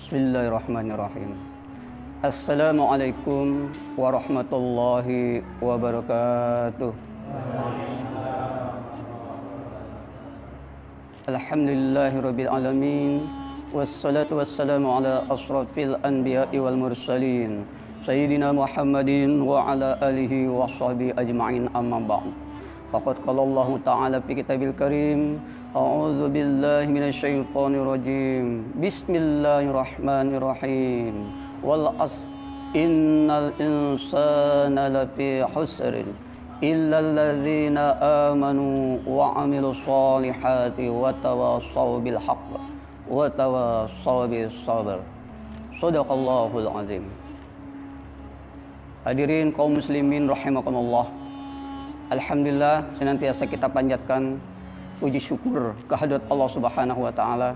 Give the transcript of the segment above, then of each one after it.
Bismillahirrahmanirrahim. Assalamualaikum warahmatullahi wabarakatuh. Alhamdulillahirabbil alamin. Wassalatu wassalamu ala asrafil anbiya'i wal mursalin Sayyidina Muhammadin wa ala alihi wa sahbihi ajma'in, amma ba'd. Faqad qala Allah ta'ala fi kitabil karim, a'udzu billahi minasyaitonir rajim. Bismillahirrahmanirrahim. Wal 'asr innal insana lafi khusrin illal ladzina amanu wa 'amilus solihati wa tawassaw bil haqq wa tawassaw bis sabr. Shadaqallahul azim. Hadirin kaum muslimin rahimakumullah. Alhamdulillah, senantiasa kita panjatkan puji syukur kehadirat Allah Subhanahu wa taala.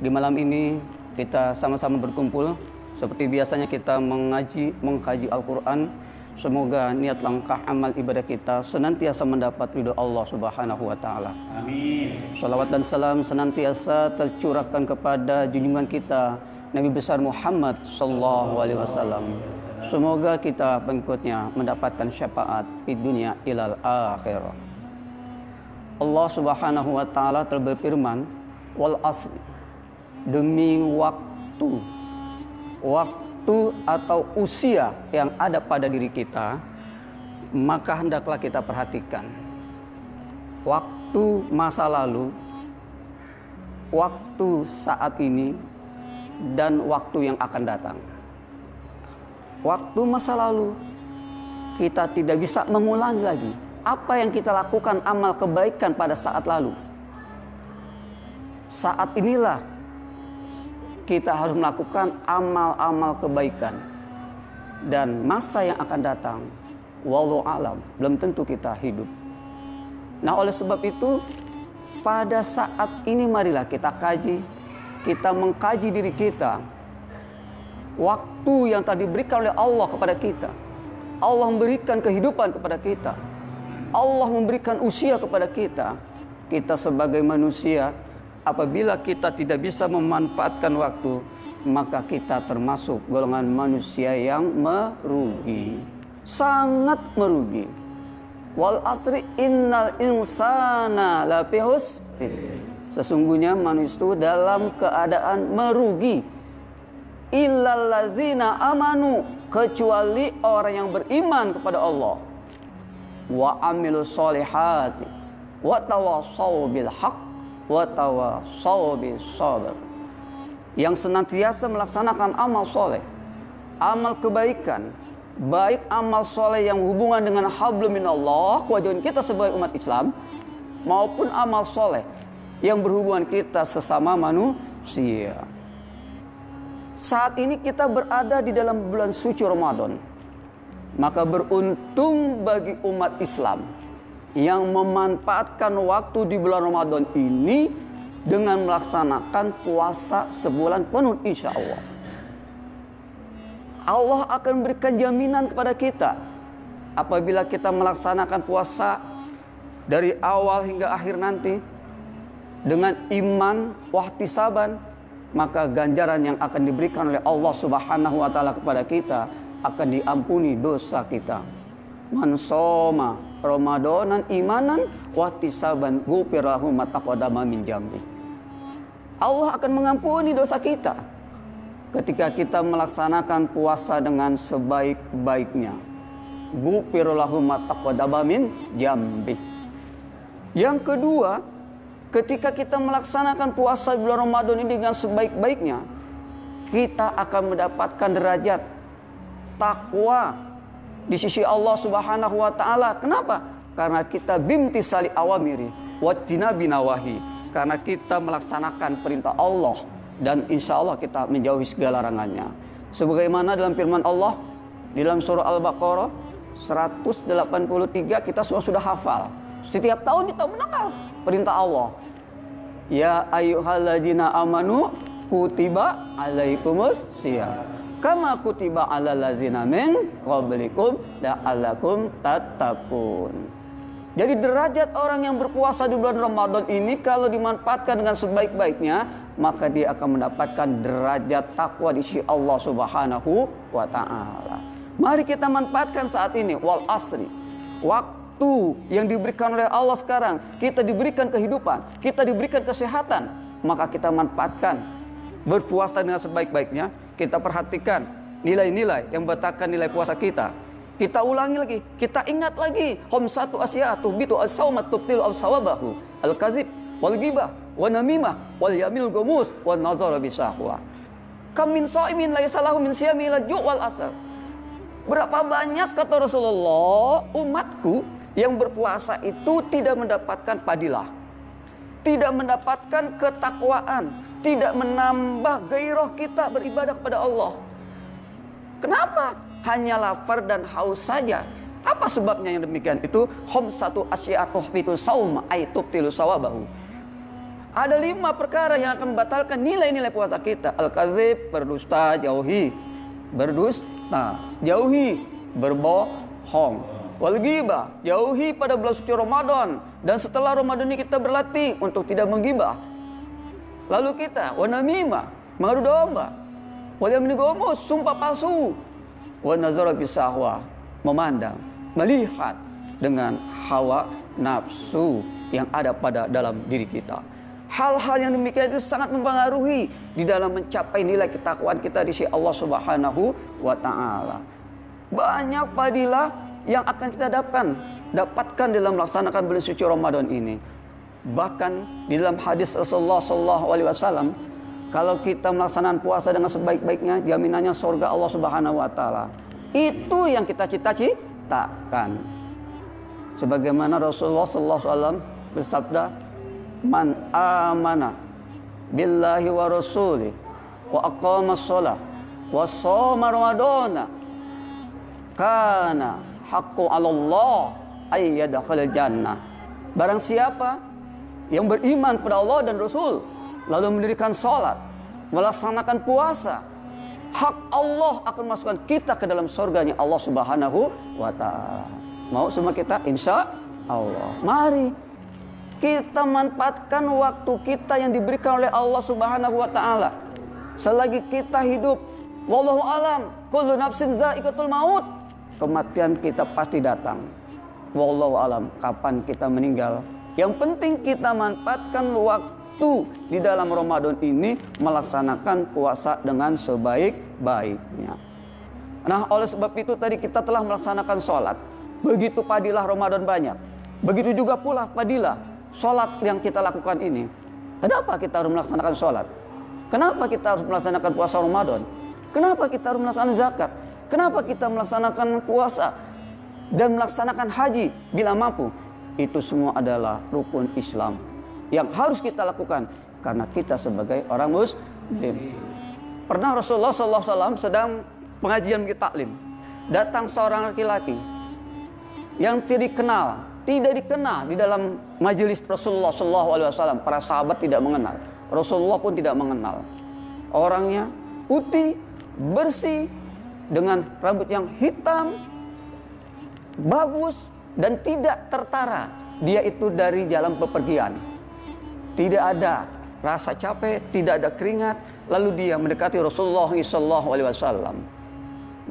Di malam ini kita sama-sama berkumpul seperti biasanya kita mengkaji Al-Qur'an. Semoga niat langkah amal ibadah kita senantiasa mendapat ridho Allah Subhanahu wa taala. Amin. Shalawat dan salam senantiasa tercurahkan kepada junjungan kita Nabi besar Muhammad sallallahu alaihi wasallam. Semoga kita pengikutnya mendapatkan syafaat di dunia ilal akhirah. Allah Subhanahu wa taala telah berfirman, wal asr, demi waktu atau usia yang ada pada diri kita, maka hendaklah kita perhatikan waktu masa lalu, waktu saat ini, dan waktu yang akan datang. Waktu masa lalu kita tidak bisa mengulangi lagi apa yang kita lakukan amal kebaikan pada saat lalu. Saat inilah kita harus melakukan amal-amal kebaikan. Dan masa yang akan datang, wallahu alam, belum tentu kita hidup. Nah, oleh sebab itu pada saat ini marilah kita mengkaji diri kita. Waktu yang tadi diberikan oleh Allah kepada kita, Allah memberikan kehidupan kepada kita, Allah memberikan usia kepada kita. Kita sebagai manusia, apabila kita tidak bisa memanfaatkan waktu, maka kita termasuk golongan manusia yang merugi, sangat merugi. Wal asri innal insana lafi khusr. Sesungguhnya manusia itu dalam keadaan merugi. Illal ladzina amanu, kecuali orang yang beriman kepada Allah, wa amilus solihati wa tawassaw bil haqq wa tawassaw bis sabr, yang senantiasa melaksanakan amal soleh, amal kebaikan, baik amal soleh yang hubungan dengan hablum minallah, kewajiban kita sebagai umat Islam, maupun amal soleh yang berhubungan kita sesama manusia. Saat ini kita berada di dalam bulan suci Ramadan. Maka beruntung bagi umat Islam yang memanfaatkan waktu di bulan Ramadan ini dengan melaksanakan puasa sebulan penuh, insya Allah. Allah akan berikan jaminan kepada kita apabila kita melaksanakan puasa dari awal hingga akhir nanti dengan iman wahtisaban, maka ganjaran yang akan diberikan oleh Allah Subhanahu wa taala kepada kita akan diampuni dosa kita. Man shoma ramadanan imanan wahtisaban ghufira lahu ma taqaddama min dzambi. Allah akan mengampuni dosa kita ketika kita melaksanakan puasa dengan sebaik-baiknya. Ghufira lahu ma taqaddama min dzambi. Yang kedua, ketika kita melaksanakan puasa bulan Ramadan ini dengan sebaik-baiknya, kita akan mendapatkan derajat takwa di sisi Allah Subhanahu wa taala. Kenapa? Karena kita bimtisali awamiri wajtinabi nawahi. Karena kita melaksanakan perintah Allah dan insya Allah kita menjauhi segala larangannya. Sebagaimana dalam firman Allah di dalam surah Al-Baqarah 183, kita semua sudah hafal. Setiap tahun kita mendengar perintah Allah. Ya ayyuhalladzina amanu kutiba alaikumus syiyam kama kutiba alal ladzina min qablikum la'allakum tattaqun. Jadi derajat orang yang berpuasa di bulan Ramadan ini kalau dimanfaatkan dengan sebaik-baiknya, maka dia akan mendapatkan derajat takwa di sisi Allah Subhanahu wa taala. Mari kita manfaatkan saat ini, wal asri. Waktu yang diberikan oleh Allah sekarang, kita diberikan kehidupan, kita diberikan kesehatan, maka kita manfaatkan berpuasa dengan sebaik-baiknya. Kita perhatikan nilai-nilai yang membatalkan nilai puasa kita. Kita ulangi lagi, kita ingat lagi. Khamsatu asya'atu bitu as-saumat tubtilu as-sawabahu. Al-kazib, wal ghibah, wal namimah, wal yamil gumus, wal nazara bisahwa. Kam min sha'imin laisa lahu min siyami illa ju' wal asar. Berapa banyak kata Rasulullah umatku yang berpuasa itu tidak mendapatkan fadilah, tidak mendapatkan ketakwaan, tidak menambah gairah kita beribadah kepada Allah. Kenapa? Hanya lapar dan haus saja. Apa sebabnya yang demikian? Itu khamsatu asya'atu bitu saum ay tubtilu sawabahu. Ada 5 perkara yang akan membatalkan nilai-nilai puasa kita. Al-kazib, berdusta, jauhi. Berdusta, jauhi. Berbohong. Wal ghibah, jauhi pada bulan suci Ramadan. Dan setelah Ramadan ini kita berlatih untuk tidak menggibah. Lalu kita wa namimah, mengadu domba. Wal yamin gumus, sumpah palsu. Wa nazara bisahwa, memandang, melihat dengan hawa nafsu yang ada pada dalam diri kita. Hal-hal yang demikian itu sangat mempengaruhi di dalam mencapai nilai ketakwaan kita di sisi Allah Subhanahu wa taala. Banyak fadilah yang akan kita dapatkan dalam melaksanakan bulan suci Ramadan ini. Bahkan di dalam hadis Rasulullah SAW, kalau kita melaksanakan puasa dengan sebaik-baiknya, jaminannya surga Allah Subhanahu wa taala. Itu yang kita cita-citakan. Sebagaimana Rasulullah sallallahu alaihi wasallam bersabda, "Man amana billahi wa rasuli wa aqama shalah wa shoma ramadana kana haqqu 'ala Allah ay yadkhulul jannah." Barang siapa yang beriman kepada Allah dan Rasul, lalu mendirikan sholat, melaksanakan puasa, hak Allah akan masukkan kita ke dalam surganya Allah Subhanahu wa ta'ala. Mau semua kita? Insya Allah. Mari kita manfaatkan waktu kita yang diberikan oleh Allah Subhanahu wa ta'ala. Selagi kita hidup, wallahu alam, kullu nafsin za'iqatul maut. Kematian kita pasti datang. Wallahu alam, kapan kita meninggal. Yang penting kita manfaatkan waktu di dalam Ramadan ini melaksanakan puasa dengan sebaik-baiknya. Nah, oleh sebab itu tadi kita telah melaksanakan sholat. Begitu fadilah Ramadan banyak. Begitu juga pula fadilah sholat yang kita lakukan ini. Kenapa kita harus melaksanakan sholat? Kenapa kita harus melaksanakan puasa Ramadan? Kenapa kita harus melaksanakan zakat? Kenapa kita melaksanakan puasa dan melaksanakan haji bila mampu? Itu semua adalah rukun Islam yang harus kita lakukan karena kita sebagai orang Muslim. Pernah Rasulullah SAW sedang pengajian taklim, datang seorang laki-laki yang tidak dikenal di dalam majelis Rasulullah SAW. Para sahabat tidak mengenal, Rasulullah pun tidak mengenal. Orangnya putih, bersih, dengan rambut yang hitam, bagus, dan tidak tertara. Dia itu dari jalan bepergian. Tidak ada rasa capek, tidak ada keringat. Lalu dia mendekati Rasulullah SAW.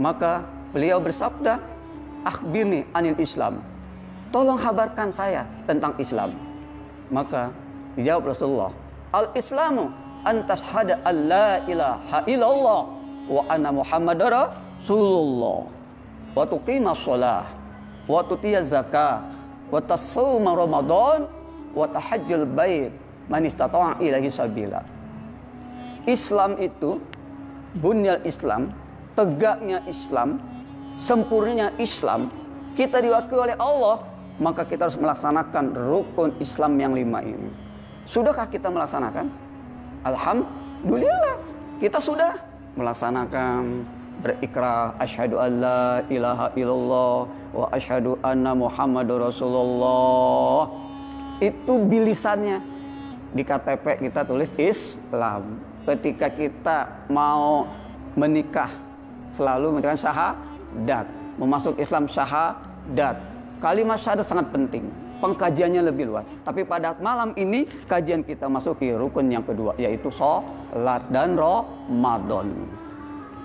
Maka beliau bersabda, "Akhbirni anil Islam." Tolong kabarkan saya tentang Islam. Maka dijawab Rasulullah, "Al-Islamu an tashhada an la ilaha illallah wa anna Muhammadar Rasulullah wa tuqimas shalah wa tutiyaz zakah wa tasawma Ramadan wa tahajjul bait man istata'a ilaihi sabila." Islam itu, bunyal Islam, tegaknya Islam, sempurnanya Islam, kita diwakili oleh Allah, maka kita harus melaksanakan rukun Islam yang 5 ini. Sudahkah kita melaksanakan? Alhamdulillah, kita sudah melaksanakan, berikrar asyhadu alla ilaha illallah wa asyhadu anna Muhammadur Rasulullah. Itu bilisannya. Di KTP kita tulis Islam. Ketika kita mau menikah selalu mengatakan syahadat, memasuk Islam syahadat. Kalimat syahadat sangat penting. pengkajiannya lebih luas. Tapi pada malam ini kajian kita masuki rukun yang kedua, yaitu sholat dan Ramadan.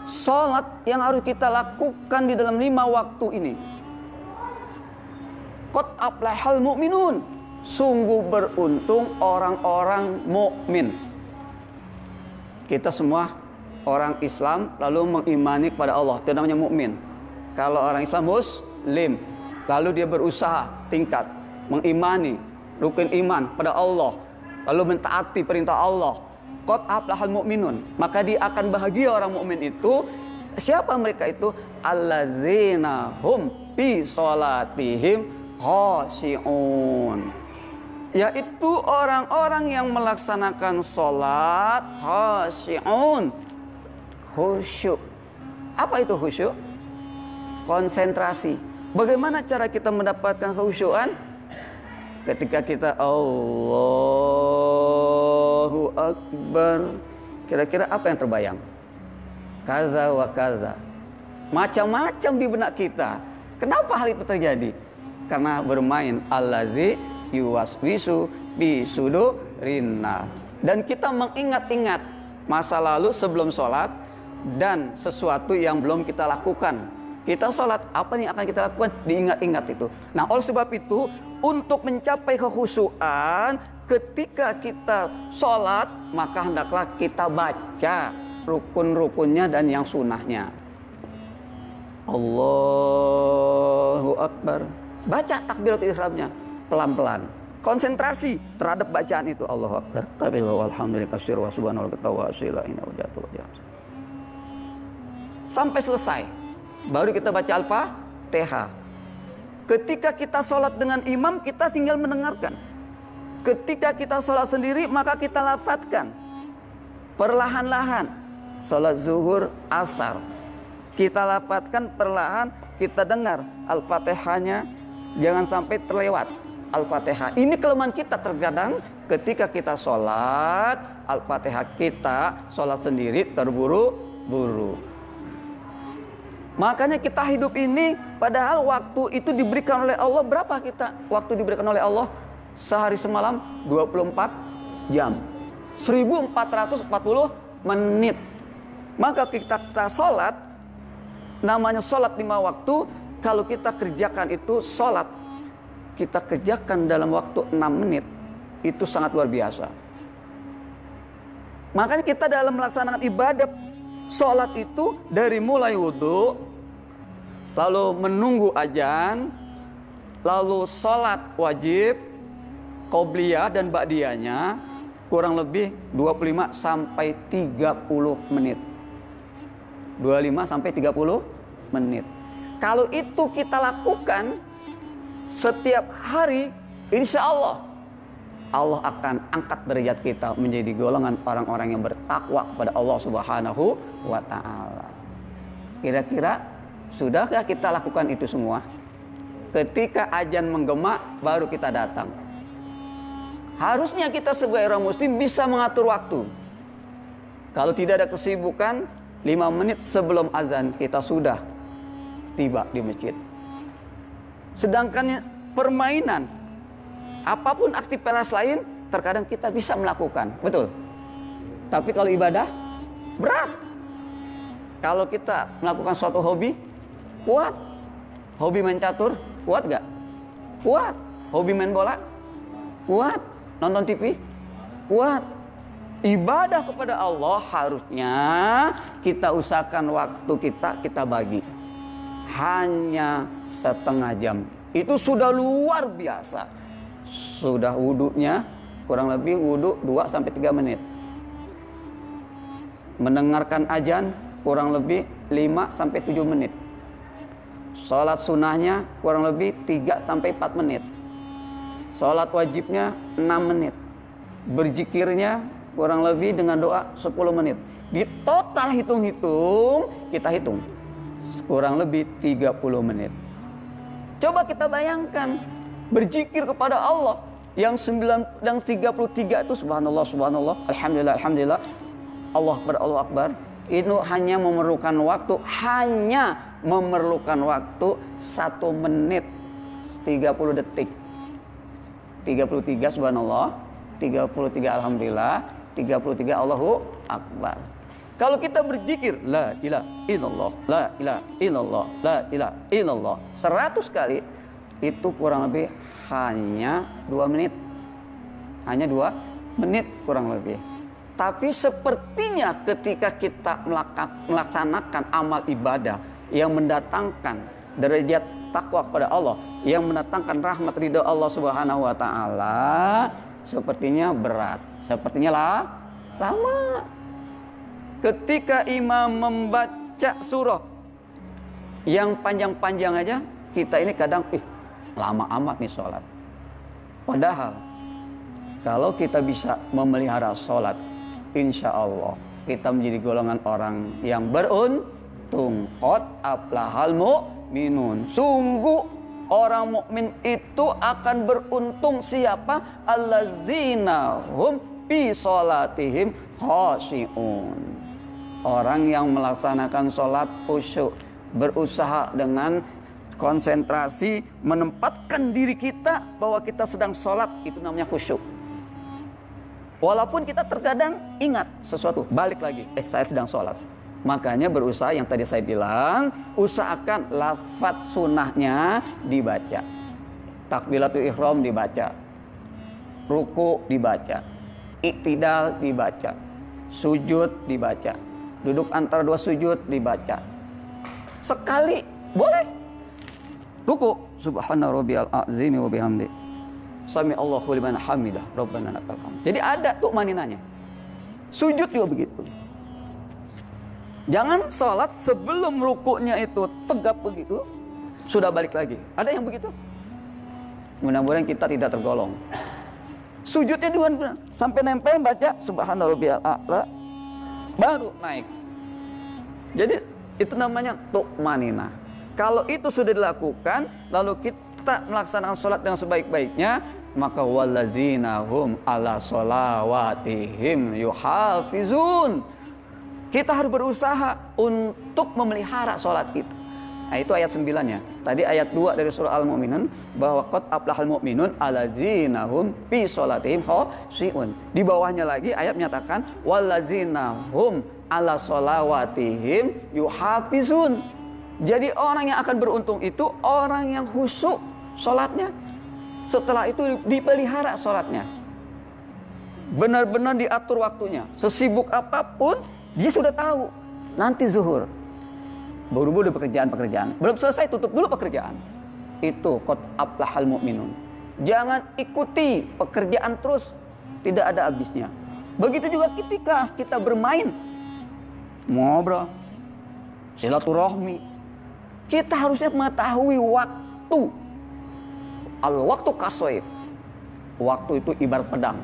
Sholat yang harus kita lakukan di dalam 5 waktu ini. Qad aflahal mu'minun. Sungguh beruntung orang-orang mukmin. Kita semua orang Islam lalu mengimani kepada Allah, itu namanya mukmin. Kalau orang Islam muslim, lalu dia berusaha tingkat mengimani rukun iman pada Allah, lalu mentaati perintah Allah. Qad aflahal mu'minun, maka dia akan bahagia orang mukmin itu. Siapa mereka itu? Alladzina hum fi sholatihim khashi'un, yaitu orang-orang yang melaksanakan sholat khashi'un, khusyuk. Apa itu khusyuk? Konsentrasi. Bagaimana cara kita mendapatkan khusyukan? Ketika kita Allahu Akbar, kira-kira apa yang terbayang? Kaza wa kaza. Macam-macam di benak kita. Kenapa hal itu terjadi? Karena bermain allazi yuwaswisu bi sudurinnas. Dan kita mengingat-ingat masa lalu sebelum sholat dan sesuatu yang belum kita lakukan. Kita sholat, apa yang akan kita lakukan? Diingat-ingat itu. Nah, oleh sebab itu, untuk mencapai kekhusyuan, ketika kita sholat, maka hendaklah kita baca rukun-rukunnya dan yang sunnahnya. Allahu Akbar. Baca takbiratul ihramnya pelan-pelan. Konsentrasi terhadap bacaan itu. Allahu Akbar. Alhamdulillah katsir wa subhanallah wa sampai selesai. Baru kita baca Al-Fatihah. Ketika kita sholat dengan imam, kita tinggal mendengarkan. Ketika kita sholat sendiri, maka kita lafadzkan perlahan-lahan. Sholat zuhur, asar, kita lafadzkan perlahan, kita dengar Al-Fatihahnya, jangan sampai terlewat Al-Fatihah. Ini kelemahan kita terkadang ketika kita sholat, Al-Fatihah kita sholat sendiri terburu-buru. Makanya kita hidup ini, padahal waktu itu diberikan oleh Allah. Berapa kita waktu diberikan oleh Allah? Sehari semalam 24 jam, 1440 menit. Maka kita sholat, namanya sholat 5 waktu. Kalau kita kerjakan itu sholat, kita kerjakan dalam waktu 6 menit, itu sangat luar biasa. Makanya kita dalam melaksanakan ibadah sholat itu dari mulai wudhu, lalu menunggu azan, lalu sholat wajib, qobliyah dan ba'diyahnya, kurang lebih 25 sampai 30 menit. 25 sampai 30 menit. Kalau itu kita lakukan setiap hari, insya Allah Allah akan angkat derajat kita menjadi golongan orang-orang yang bertakwa kepada Allah Subhanahu wa Ta'ala. Kira-kira sudahkah kita lakukan itu semua? Ketika azan menggema baru kita datang. Harusnya kita sebagai orang muslim bisa mengatur waktu. Kalau tidak ada kesibukan, 5 menit sebelum azan kita sudah tiba di masjid. Sedangkan permainan, apapun aktivitas lain, terkadang kita bisa melakukan, betul. Tapi kalau ibadah, berat. Kalau kita melakukan suatu hobi, kuat. Hobi main catur, kuat gak? Kuat. Hobi main bola, kuat. Nonton TV, kuat. Ibadah kepada Allah harusnya kita usahakan waktu kita bagi. Hanya setengah jam. Itu sudah luar biasa. Sudah wudhunya kurang lebih wudhu 2-3 menit. Mendengarkan azan kurang lebih 5-7 menit. Sholat sunnahnya kurang lebih 3-4 menit. Sholat wajibnya 6 menit. Berzikirnya kurang lebih dengan doa 10 menit. Di total hitung-hitung, kita hitung kurang lebih 30 menit. Coba kita bayangkan, berzikir kepada Allah yang 33 itu subhanallah, subhanallah, alhamdulillah, alhamdulillah, Allah Akbar, Allah Akbar. Itu hanya memerlukan waktu 1 menit 30 detik. 33 subhanallah, 33 alhamdulillah, 33 Allahu akbar. Kalau kita berzikir la ilaha illallah, la ilaha illallah, la ilaha illallah 100 kali, itu kurang lebih hanya 2 menit. Hanya 2 menit kurang lebih. Tapi sepertinya ketika kita melaksanakan amal ibadah yang mendatangkan derajat takwa kepada Allah, yang mendatangkan rahmat ridha Allah Subhanahu wa taala, sepertinya berat, sepertinya lama. Ketika imam membaca surah yang panjang-panjang aja, kita ini kadang lama amat nih sholat. Padahal kalau kita bisa memelihara sholat, insya Allah kita menjadi golongan orang yang beruntung. Qad aflahal mu'minun. Sungguh orang mukmin itu akan beruntung. Siapa? Allazina hum fi sholatihim khashi'un. Orang yang melaksanakan sholat khusyuk, berusaha dengan konsentrasi menempatkan diri kita bahwa kita sedang sholat, itu namanya khusyuk. Walaupun kita terkadang ingat sesuatu, balik lagi, saya sedang sholat. Makanya berusaha, yang tadi saya bilang, usahakan lafadz sunnahnya dibaca, takbiratul ihram dibaca, ruku dibaca, iktidal dibaca, sujud dibaca, duduk antara 2 sujud dibaca. Sekali boleh. Ruku subhana rabbiyal azim wa bihamdi, sami Allahu liman hamidah, rabbana lakal hamd. Jadi ada tuh maninanya. Sujud juga begitu. Jangan sholat sebelum rukuknya itu tegap begitu, sudah balik lagi. Ada yang begitu? Mudah-mudahan kita tidak tergolong. Sujudnya juga sampai nempel, baca subhana rabbiyal a'la, baru naik. Jadi itu namanya tu'maninah. Kalau itu sudah dilakukan, lalu kita melaksanakan sholat dengan sebaik-baiknya, maka wallazina hum ala sholawatihim yuhafizun. Kita harus berusaha untuk memelihara sholat kita. Nah, itu ayat 9-nya. Tadi ayat 2 dari surah Al-Mu'minun, bahwa qad aflahal mu'minun allazina hum fi sholatihim khashi'un. Di bawahnya lagi ayat menyatakan wallazina hum ala sholawatihim yuhafizun. Jadi orang yang akan beruntung itu orang yang khusyuk sholatnya. Setelah itu dipelihara sholatnya, benar-benar diatur waktunya. Sesibuk apapun dia sudah tahu nanti zuhur buru-buru pekerjaan-pekerjaan, belum selesai tutup dulu pekerjaan. Itu qad aflahal mu'minun. Jangan ikuti pekerjaan terus, tidak ada habisnya. Begitu juga ketika kita bermain, ngobrol, silaturahmi, kita harusnya mengetahui waktu. Al-waktu kaswaib. Waktu itu ibarat pedang.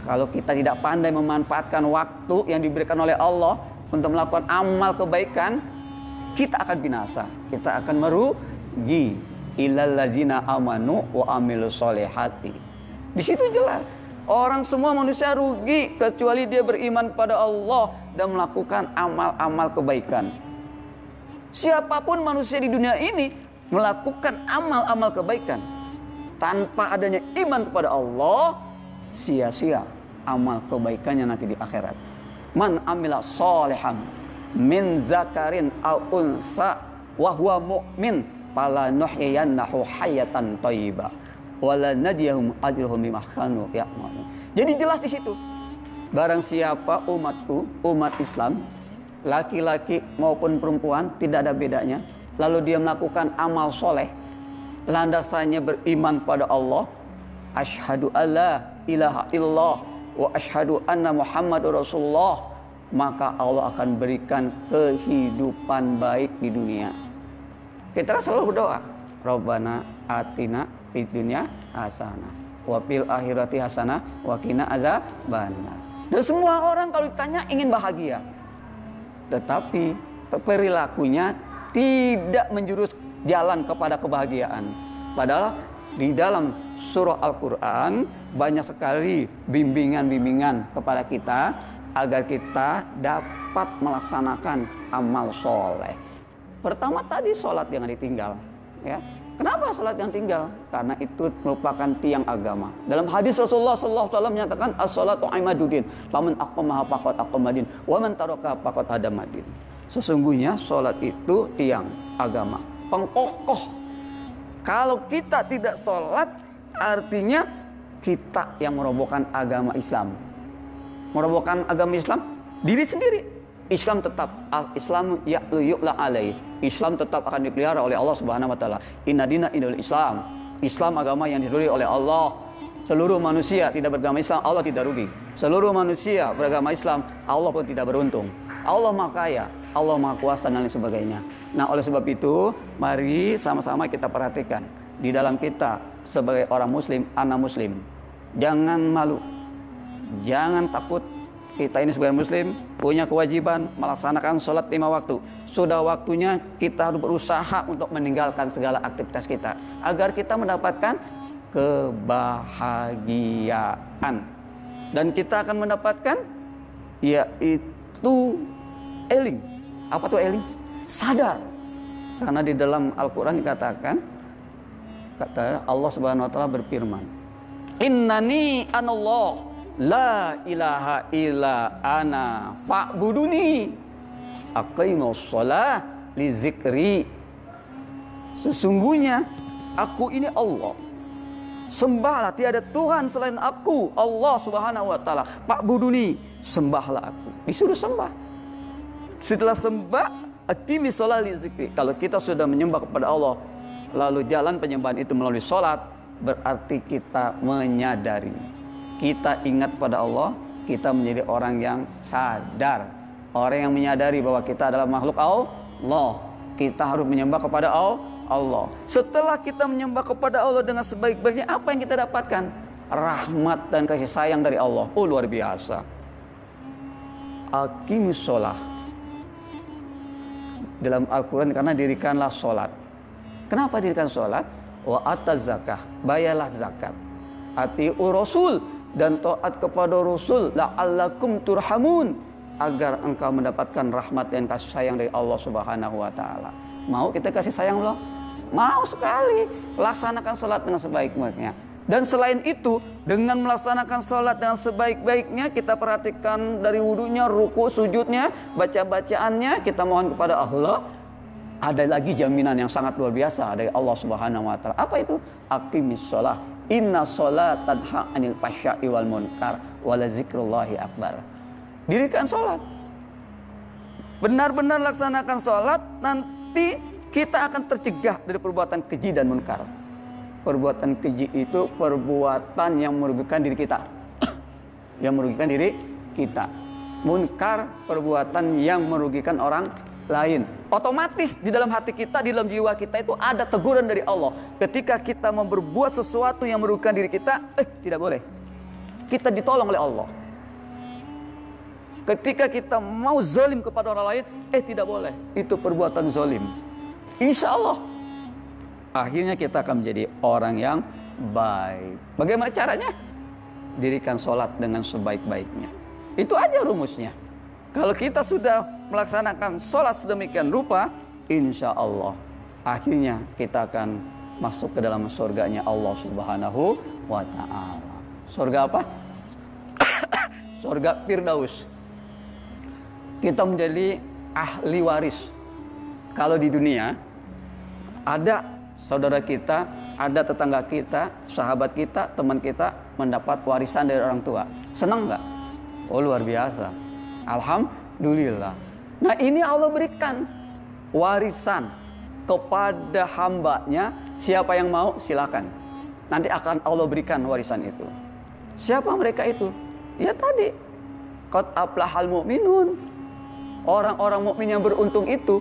Kalau kita tidak pandai memanfaatkan waktu yang diberikan oleh Allah untuk melakukan amal kebaikan, kita akan binasa, kita akan merugi. Illal ladzina amanu wa amilus solihati. Di situ jelas orang semua manusia rugi kecuali dia beriman pada Allah dan melakukan amal-amal kebaikan. Siapapun manusia di dunia ini melakukan amal-amal kebaikan tanpa adanya iman kepada Allah, sia-sia amal kebaikannya nanti di akhirat. Man amila sholihan min zakarin aw unsa wa huwa mu'min fala nuhyiyannahu hayatan thayyibah wa la nadiyahum ajrahum bima kanu ya'malun. Jadi jelas di situ. Barang siapa umatku, umat Islam, laki-laki maupun perempuan, tidak ada bedanya, lalu dia melakukan amal soleh, landasannya beriman pada Allah, asyhadu alla ilaha illallah wa asyhadu anna muhammadur rasulullah, maka Allah akan berikan kehidupan baik di dunia. Kita kan selalu berdoa, Rabbana atina fid dunya hasanah wa fil akhirati hasanah wa qina azabannar. Dan semua orang kalau ditanya ingin bahagia, tetapi perilakunya tidak menjurus jalan kepada kebahagiaan. Padahal di dalam surah Al-Quran banyak sekali bimbingan-bimbingan kepada kita agar kita dapat melaksanakan amal soleh. Pertama tadi sholat jangan ditinggal, ya. Kenapa salat yang tinggal? Karena itu merupakan tiang agama. Dalam hadis Rasulullah SAW menyatakan as-salatu imaduddin, faman aqamaha faqad aqamadin, wa man taraka faqad hadamadin. Sesungguhnya salat itu tiang agama, pengkokoh. Kalau kita tidak salat, artinya kita yang merobohkan agama Islam. Merobohkan agama Islam diri sendiri. Islam tetap al-Islamu yu'la alaih. Islam tetap akan dipelihara oleh Allah Subhanahu wa taala. Inna dina indal Islam. Islam agama yang diridhoi oleh Allah. Seluruh manusia tidak beragama Islam, Allah tidak rugi. Seluruh manusia beragama Islam, Allah pun tidak beruntung. Allah Maha Kaya, Allah Maha Kuasa dan lain sebagainya. Nah, oleh sebab itu, mari sama-sama kita perhatikan di dalam kita sebagai orang muslim, anak muslim. Jangan malu. Jangan takut. Kita ini sebagai muslim punya kewajiban melaksanakan sholat 5 waktu. Sudah waktunya kita harus berusaha untuk meninggalkan segala aktivitas kita agar kita mendapatkan kebahagiaan. Dan kita akan mendapatkan yaitu eling. Apa tuh eling? Sadar. Karena di dalam Al-Quran dikatakan, kata Allah Subhanahu wa taala berfirman, Innani anallah la ilaha illa ana fa'buduni aqimus shalah li zikri. Sesungguhnya aku ini Allah, sembahlah, tiada Tuhan selain aku, Allah Subhanahu wa taala. Fa'buduni, sembahlah aku. Disuruh sembah. Setelah sembah, aqimis shalah li zikri. Kalau kita sudah menyembah kepada Allah, lalu jalan penyembahan itu melalui salat, berarti kita menyadari, kita ingat pada Allah, kita menjadi orang yang sadar. Orang yang menyadari bahwa kita adalah makhluk Allah. Kita harus menyembah kepada Allah. Setelah kita menyembah kepada Allah dengan sebaik-baiknya, apa yang kita dapatkan? Rahmat dan kasih sayang dari Allah. Oh, luar biasa. Aqimus shalah. Dalam Al-Quran, karena dirikanlah sholat. Kenapa dirikan sholat? Wa ataz zakah, bayarlah zakat. Ati'ur rasul, dan taat kepada Rasul, la'allakum turhamun, agar engkau mendapatkan rahmat dan kasih sayang dari Allah Subhanahu wa taala. Mau kita kasih sayang Allah? Mau sekali. Laksanakan salat dengan sebaik-baiknya. Dan selain itu, dengan melaksanakan salat dengan sebaik-baiknya, kita perhatikan dari wudunya, ruku, sujudnya, baca-bacaannya, kita mohon kepada Allah. Ada lagi jaminan yang sangat luar biasa dari Allah Subhanahu wa taala. Apa itu? Aqimis shalah. Inna sholat tanha anil fahsya'i wal munkar wala zikrullahi akbar. Dirikan sholat. Benar-benar laksanakan sholat, nanti kita akan tercegah dari perbuatan keji dan munkar. Perbuatan keji itu perbuatan yang merugikan diri kita. Yang merugikan diri kita. Munkar, perbuatan yang merugikan orang lain. Otomatis di dalam hati kita, di dalam jiwa kita itu ada teguran dari Allah. Ketika kita mau berbuat sesuatu yang merugikan diri kita, tidak boleh. Kita ditolong oleh Allah. Ketika kita mau zalim kepada orang lain, tidak boleh. Itu perbuatan zalim. Insya Allah, akhirnya kita akan menjadi orang yang baik. Bagaimana caranya? Dirikan sholat dengan sebaik-baiknya. Itu aja rumusnya. Kalau kita sudah melaksanakan sholat sedemikian rupa, insya Allah akhirnya kita akan masuk ke dalam surganya Allah Subhanahu wa ta'ala. Surga apa? Surga Firdaus. Kita menjadi ahli waris. Kalau di dunia ada saudara kita, ada tetangga kita, sahabat kita, teman kita mendapat warisan dari orang tua, senang nggak? Oh, luar biasa. Alhamdulillah. Nah, ini Allah berikan warisan kepada hambanya. Siapa yang mau silakan. Nanti akan Allah berikan warisan itu. Siapa mereka itu? Ya tadi, qad aflahal mu'minun. Orang-orang mukmin yang beruntung itu.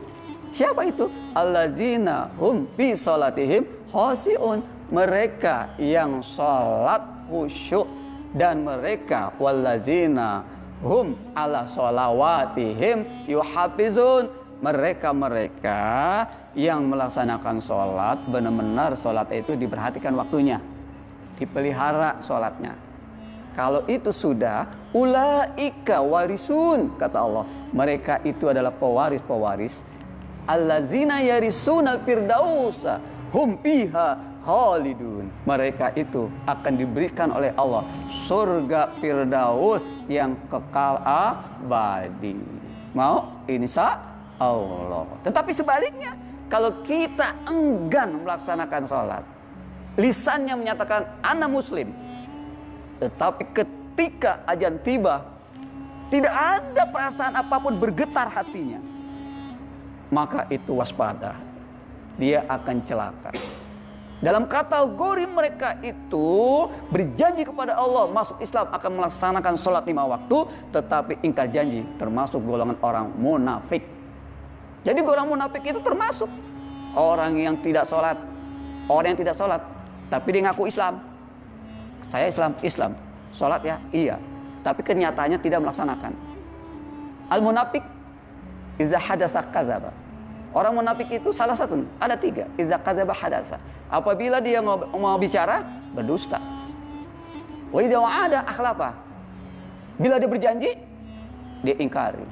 Siapa itu? Alladzina hum fi salatihim khashi'un. Mereka yang salat khusyuk, dan mereka wallazina hum ala sholawatihim yuhafizun. Mereka yang melaksanakan sholat, benar-benar sholat itu diperhatikan waktunya, dipelihara sholatnya. Kalau itu sudah, ulaika warisun, kata Allah, mereka itu adalah pewaris-pewaris allazina yarisunal firdausa hum fiha khalidun. Mereka itu akan diberikan oleh Allah surga Firdaus yang kekal abadi. Mau? Insya Allah. Tetapi sebaliknya, kalau kita enggan melaksanakan sholat, lisannya menyatakan ana muslim, tetapi ketika azan tiba tidak ada perasaan apapun bergetar hatinya, maka itu waspada, dia akan celaka. Dalam kategori mereka itu berjanji kepada Allah masuk Islam, akan melaksanakan sholat 5 waktu, tetapi ingkar janji, termasuk golongan orang munafik. Jadi golongan munafik itu termasuk orang yang tidak sholat, orang yang tidak sholat, tapi dia ngaku Islam. Saya Islam, sholat ya, iya, tapi kenyataannya tidak melaksanakan. Al-munafik idza hadasa kadzaba. Orang munafik itu salah satu, ada 3. Idza kadzaba hadasa. Apabila dia mau bicara, berdusta. Wa idza wa'ada akhlafa. Bila dia berjanji, dia ingkari.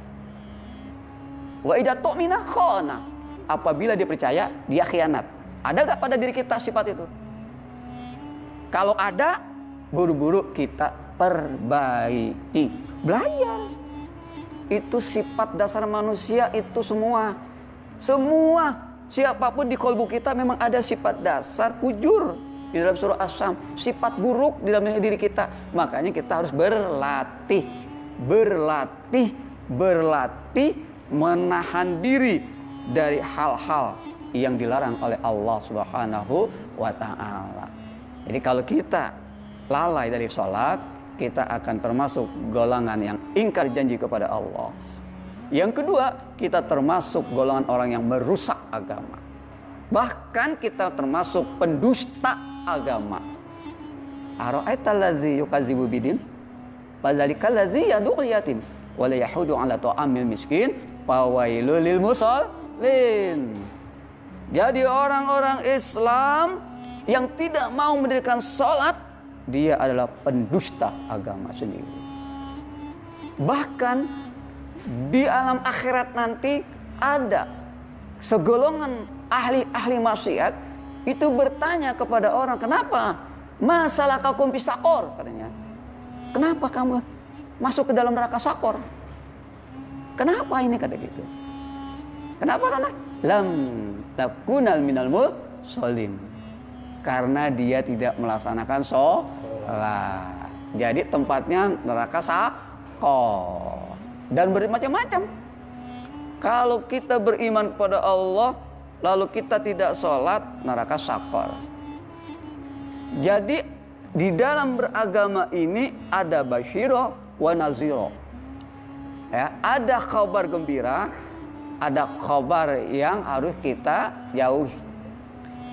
Wa idza tu'mina khana. Apabila dia percaya, dia khianat. Ada gak pada diri kita sifat itu? Kalau ada, buru-buru kita perbaiki. Belajar. Itu sifat dasar manusia itu semua. Siapapun di kolbu kita memang ada sifat dasar fujur. Di dalam surah As-Sam, sifat buruk di dalam diri kita. Makanya kita harus berlatih menahan diri dari hal-hal yang dilarang oleh Allah Subhanahu wa ta'ala. Jadi kalau kita lalai dari sholat, kita akan termasuk golongan yang ingkar janji kepada Allah. Yang kedua, kita termasuk golongan orang yang merusak agama. Bahkan kita termasuk pendusta agama. Ara'aital ladzi yukadzibu bidin? Fadzalikal ladzi yad'ul yatim wa la yahudu 'ala ta'amil miskin fawailul lil musallin. Jadi orang-orang Islam yang tidak mau mendirikan sholat, dia adalah pendusta agama sendiri. Bahkan di alam akhirat nanti ada segolongan ahli maksiat itu bertanya kepada orang, kenapa masalah kaum pisakor, katanya, kenapa kamu masuk ke dalam neraka sakor? Kenapa ini, kata gitu? Kenapa? Karena lam takunal minal musallin, karena dia tidak melaksanakan sholat. Jadi tempatnya neraka sakor. Dan bermacam-macam. Kalau kita beriman kepada Allah, lalu kita tidak sholat, neraka sakor. Jadi di dalam beragama ini ada basyiro wa naziro. Ya, ada kabar gembira, ada kabar yang harus kita jauhi.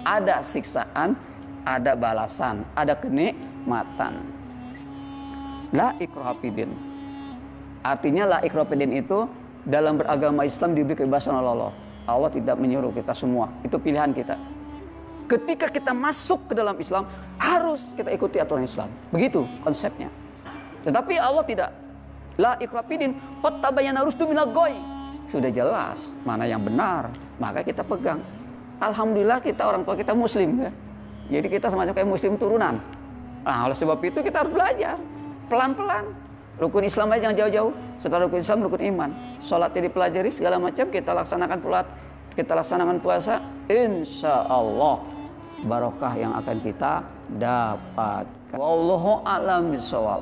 Ada siksaan, ada balasan, ada kenikmatan. La ikraha fid-din. Artinya la ikraha fid-din itu dalam beragama Islam diberi kebebasan oleh Allah. Allah tidak menyuruh kita semua, itu pilihan kita. Ketika kita masuk ke dalam Islam, harus kita ikuti aturan Islam. Begitu konsepnya. Tetapi Allah tidak. La ikraha fid-din, qad tabayyana rusdu minal ghayy. Sudah jelas mana yang benar, maka kita pegang. Alhamdulillah kita orang tua kita muslim ya. Jadi kita semacam kayak muslim turunan. Nah, oleh sebab itu kita harus belajar pelan-pelan. Rukun Islam aja jangan jauh-jauh. Setelah rukun Islam, rukun iman. Sholatnya dipelajari segala macam, kita laksanakan puasa. Insya Allah barokah yang akan kita dapatkan. Wallahu a'lam bishawab.